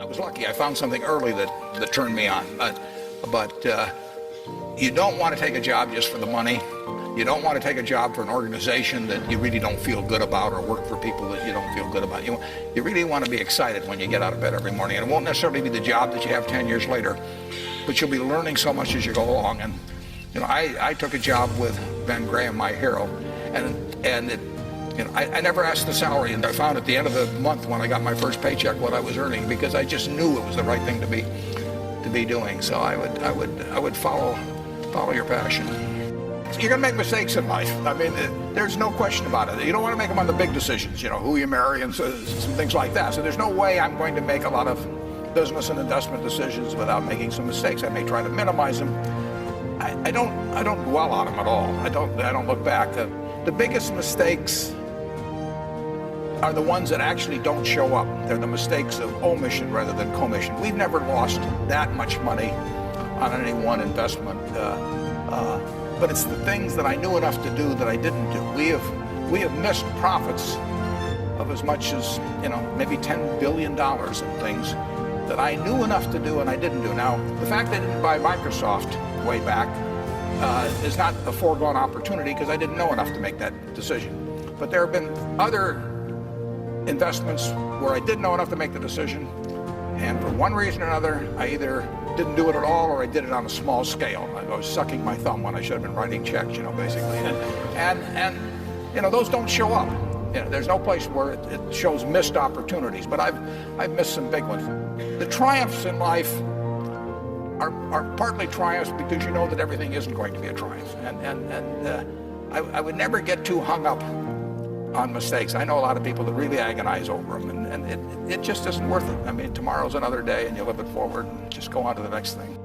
I was lucky. I found something early that turned me on. But you don't want to take a job just for the money. You don't want to take a job for an organization that you really don't feel good about, or work for people that you don't feel good about. You really want to be excited when you get out of bed every morning. And it won't necessarily be the job that you have 10 years later, but you'll be learning so much as you go along. And I took a job with Ben Graham, my hero, and it, I never asked the salary, and I found at the end of the month when I got my first paycheck what I was earning, because I just knew it was the right thing to be doing. So I would follow your passion. You're going to make mistakes in life. I mean, there's no question about it. You don't want to make them on the big decisions, who you marry and some things like that. So there's no way I'm going to make a lot of business and investment decisions without making some mistakes. I may try to minimize them. I don't dwell on them at all. I don't look back. The biggest mistakes are the ones that actually don't show up. They're the mistakes of omission rather than commission. We've never lost that much money on any one investment. But it's the things that I knew enough to do that I didn't do. We have missed profits of as much as maybe $10 billion in things that I knew enough to do and I didn't do. Now, the fact that I didn't buy Microsoft way back is not a foregone opportunity, because I didn't know enough to make that decision. But there have been other investments where I didn't know enough to make the decision, and for one reason or another, I either didn't do it at all, or I did it on a small scale. I was sucking my thumb when I should have been writing checks, basically. And those don't show up. There's no place where it shows missed opportunities, but I've missed some big ones. The triumphs in life are partly triumphs because you know that everything isn't going to be a triumph. I would never get too hung up on mistakes. I know a lot of people that really agonize over them, and it just isn't worth it. I mean, tomorrow's another day, and you live it forward and just go on to the next thing.